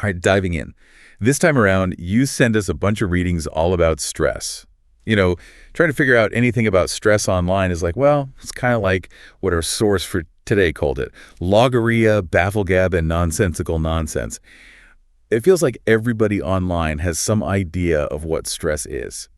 All right, diving in. This time around, you send us a bunch of readings all about stress. Trying to figure out anything about stress online is like, well, it's kind of like what our source for today called it. Logorrhea, bafflegab, and nonsensical nonsense. It feels like everybody online has some idea of what stress is.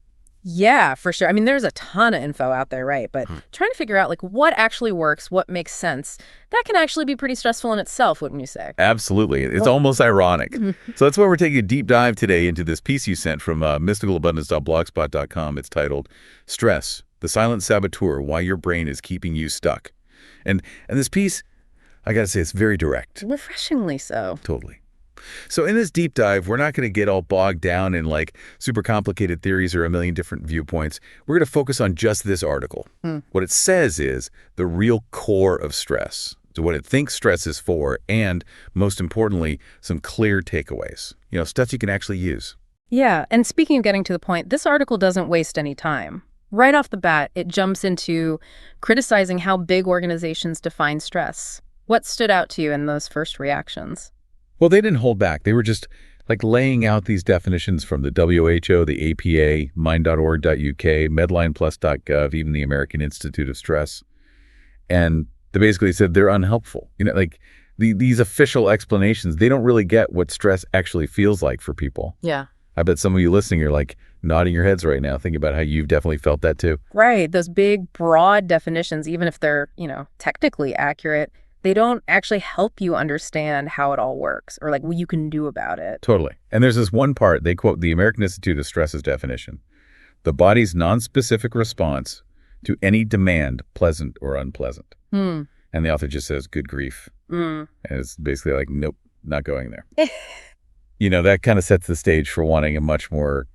Yeah, for sure. I mean, there's a ton of info out there, right? But trying to figure out like what actually works, what makes sense, that can actually be pretty stressful in itself, wouldn't you say? Absolutely. It's almost ironic. So that's why we're taking a deep dive today into this piece you sent from mysticalabundance.blogspot.com. It's titled Stress, the Silent Saboteur, Why Your Brain is Keeping You Stuck. And this piece, I got to say, it's very direct. Refreshingly so. Totally. So in this deep dive, we're not going to get all bogged down in like super complicated theories or a million different viewpoints. We're going to focus on just this article. What it says is the real core of stress. So what it thinks stress is for, and most importantly, some clear takeaways. Stuff you can actually use. Yeah, and speaking of getting to the point, this article doesn't waste any time. Right off the bat, it jumps into criticizing how big organizations define stress. What stood out to you in those first reactions? Well, they didn't hold back. They were just like laying out these definitions from the WHO, the APA, mind.org.uk, medlineplus.gov, even the American Institute of Stress. And they basically said they're unhelpful. These official explanations, they don't really get what stress actually feels like for people. Yeah. I bet some of you listening are like nodding your heads right now, thinking about how you've definitely felt that too. Right. Those big, broad definitions, even if they're, technically accurate, they don't actually help you understand how it all works or like what you can do about it. Totally. And there's this one part, they quote the American Institute of Stress's definition: the body's nonspecific response to any demand, pleasant or unpleasant. And the author just says, good grief. And it's basically like, nope, not going there. That kind of sets the stage for wanting a much more,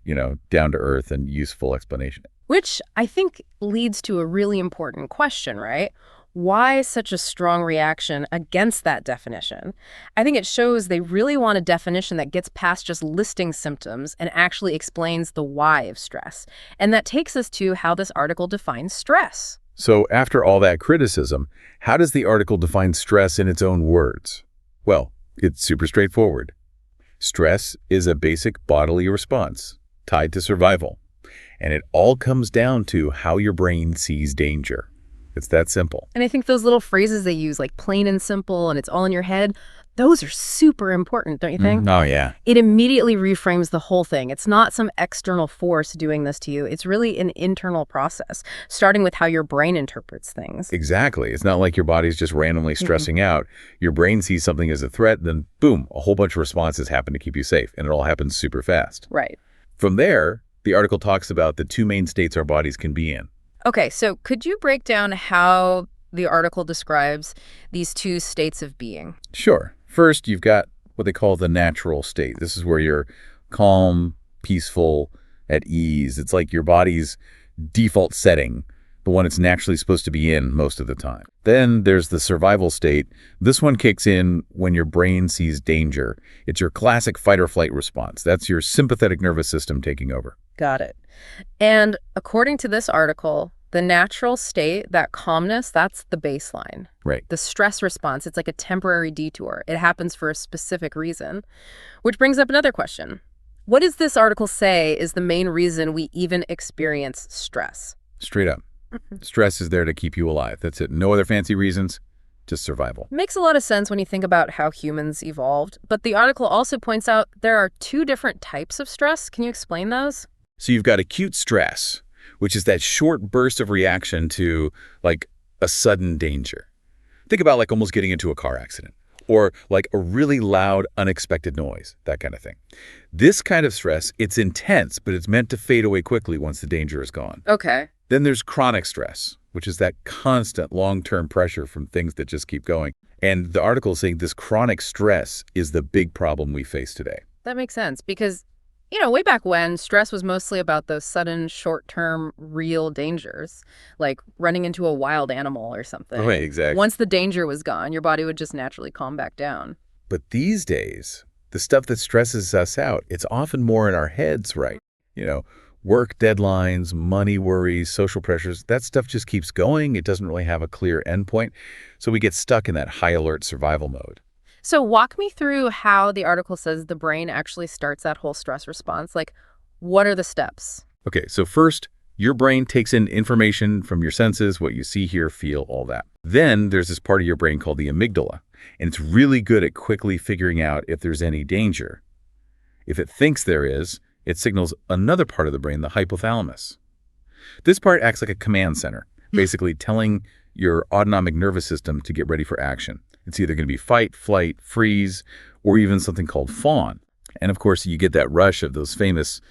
down-to-earth and useful explanation. Which I think leads to a really important question, right? Why such a strong reaction against that definition? I think it shows they really want a definition that gets past just listing symptoms and actually explains the why of stress. And that takes us to how this article defines stress. So after all that criticism, how does the article define stress in its own words? Well, it's super straightforward. Stress is a basic bodily response tied to survival. And it all comes down to how your brain sees danger. It's that simple. And I think those little phrases they use, like plain and simple, and it's all in your head, those are super important, don't you think? Oh, yeah. It immediately reframes the whole thing. It's not some external force doing this to you. It's really an internal process, starting with how your brain interprets things. Exactly. It's not like your body's just randomly stressing out. Your brain sees something as a threat, then boom, a whole bunch of responses happen to keep you safe, and it all happens super fast. Right. From there, the article talks about the two main states our bodies can be in. Okay, so could you break down how the article describes these two states of being? Sure. First, you've got what they call the natural state. This is where you're calm, peaceful, at ease. It's like your body's default setting, the one it's naturally supposed to be in most of the time. Then there's the survival state. This one kicks in when your brain sees danger. It's your classic fight or flight response. That's your sympathetic nervous system taking over. Got it. And according to this article, the natural state, that calmness, that's the baseline. Right. The stress response, it's like a temporary detour. It happens for a specific reason. Which brings up another question. What does this article say is the main reason we even experience stress? Straight up. Stress is there to keep you alive. That's it. No other fancy reasons, just survival. Makes a lot of sense when you think about how humans evolved. But the article also points out there are two different types of stress. Can you explain those? So you've got acute stress, which is that short burst of reaction to like a sudden danger. Think about like almost getting into a car accident or like a really loud, unexpected noise, that kind of thing. This kind of stress, it's intense, but it's meant to fade away quickly once the danger is gone. Okay. Then there's chronic stress, which is that constant long-term pressure from things that just keep going. And the article is saying this chronic stress is the big problem we face today. That makes sense because way back when, stress was mostly about those sudden, short-term, real dangers, like running into a wild animal or something. Right, exactly. Once the danger was gone, your body would just naturally calm back down. But these days, the stuff that stresses us out, it's often more in our heads, right? Work deadlines, money worries, social pressures, that stuff just keeps going. It doesn't really have a clear endpoint. So we get stuck in that high alert survival mode. So walk me through how the article says the brain actually starts that whole stress response. Like, what are the steps? Okay, so first, your brain takes in information from your senses, what you see, hear, feel, all that. Then there's this part of your brain called the amygdala, and it's really good at quickly figuring out if there's any danger. If it thinks there is, it signals another part of the brain, the hypothalamus. This part acts like a command center, basically telling your autonomic nervous system to get ready for action. It's either going to be fight, flight, freeze, or even something called fawn. And of course, you get that rush of those famous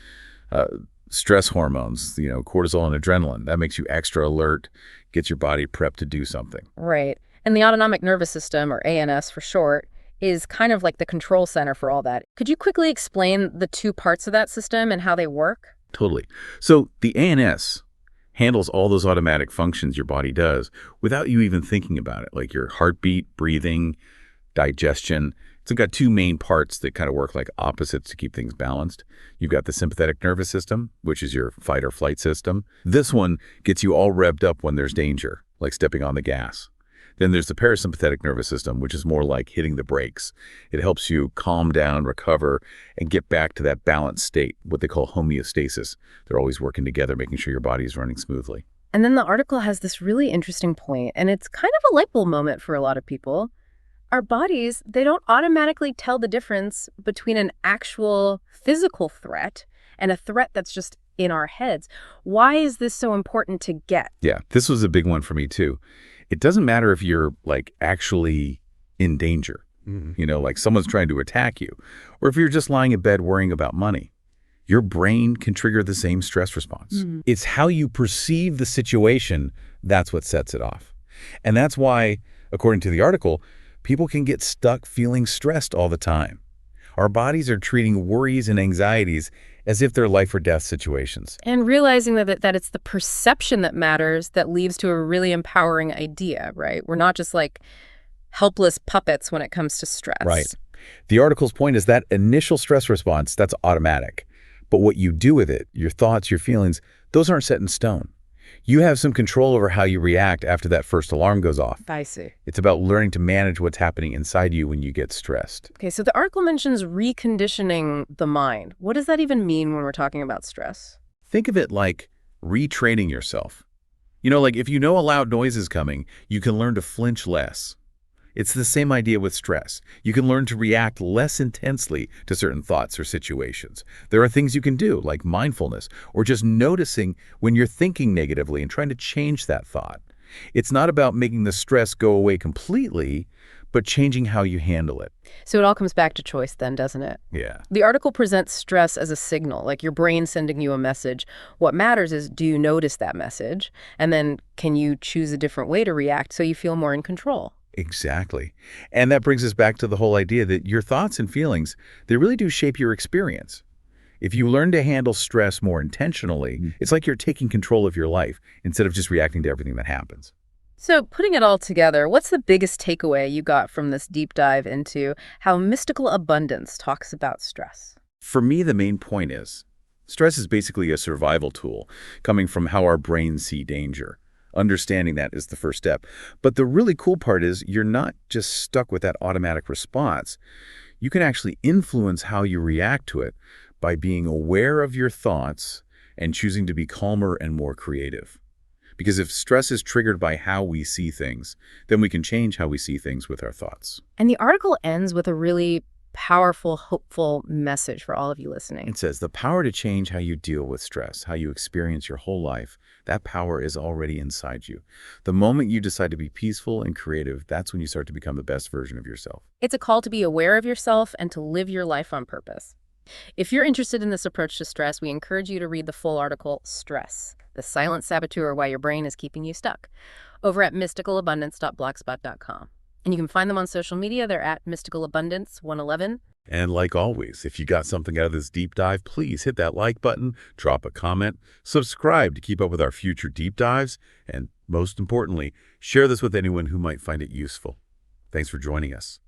stress hormones, cortisol and adrenaline. That makes you extra alert, gets your body prepped to do something. Right. And the autonomic nervous system, or ANS for short, is kind of like the control center for all that. Could you quickly explain the two parts of that system and how they work? Totally. So the ANS handles all those automatic functions your body does without you even thinking about it, like your heartbeat, breathing, digestion. It's got two main parts that kind of work like opposites to keep things balanced. You've got the sympathetic nervous system, which is your fight or flight system. This one gets you all revved up when there's danger, like stepping on the gas. Then there's the parasympathetic nervous system, which is more like hitting the brakes. It helps you calm down, recover, and get back to that balanced state, what they call homeostasis. They're always working together, making sure your body is running smoothly. And then the article has this really interesting point, and it's kind of a light bulb moment for a lot of people. Our bodies, they don't automatically tell the difference between an actual physical threat and a threat that's just in our heads. Why is this so important to get? Yeah, this was a big one for me too. It doesn't matter if you're actually in danger, like someone's trying to attack you, or if you're just lying in bed worrying about money. Your brain can trigger the same stress response. It's how you perceive the situation that's what sets it off. And that's why, according to the article, people can get stuck feeling stressed all the time. Our bodies are treating worries and anxieties as if they're life or death situations. And realizing that it's the perception that matters that leads to a really empowering idea, right? We're not just like helpless puppets when it comes to stress. Right. The article's point is that initial stress response, that's automatic. But what you do with it, your thoughts, your feelings, those aren't set in stone. You have some control over how you react after that first alarm goes off. I see. It's about learning to manage what's happening inside you when you get stressed. Okay, so the article mentions reconditioning the mind. What does that even mean when we're talking about stress? Think of it like retraining yourself. Like if you know a loud noise is coming, you can learn to flinch less. It's the same idea with stress. You can learn to react less intensely to certain thoughts or situations. There are things you can do, like mindfulness, or just noticing when you're thinking negatively and trying to change that thought. It's not about making the stress go away completely, but changing how you handle it. So it all comes back to choice then, doesn't it? Yeah. The article presents stress as a signal, like your brain sending you a message. What matters is, do you notice that message? And then can you choose a different way to react so you feel more in control? Exactly. And that brings us back to the whole idea that your thoughts and feelings, they really do shape your experience. If you learn to handle stress more intentionally, it's like you're taking control of your life instead of just reacting to everything that happens. So putting it all together, what's the biggest takeaway you got from this deep dive into how mystical abundance talks about stress? For me, the main point is, stress is basically a survival tool coming from how our brains see danger. Understanding that is the first step. But the really cool part is you're not just stuck with that automatic response. You can actually influence how you react to it by being aware of your thoughts and choosing to be calmer and more creative. Because if stress is triggered by how we see things, then we can change how we see things with our thoughts. And the article ends with a really powerful, hopeful message for all of you listening. It says the power to change how you deal with stress, how you experience your whole life, that power is already inside you. The moment you decide to be peaceful and creative, that's when you start to become the best version of yourself. It's a call to be aware of yourself and to live your life on purpose. If you're interested in this approach to stress, we encourage you to read the full article, Stress, the Silent Saboteur, Why Your Brain is Keeping You Stuck, over at mysticalabundance.blogspot.com. And you can find them on social media. They're at mysticalabundance111. And like always, if you got something out of this deep dive, please hit that like button, drop a comment, subscribe to keep up with our future deep dives, and most importantly, share this with anyone who might find it useful. Thanks for joining us.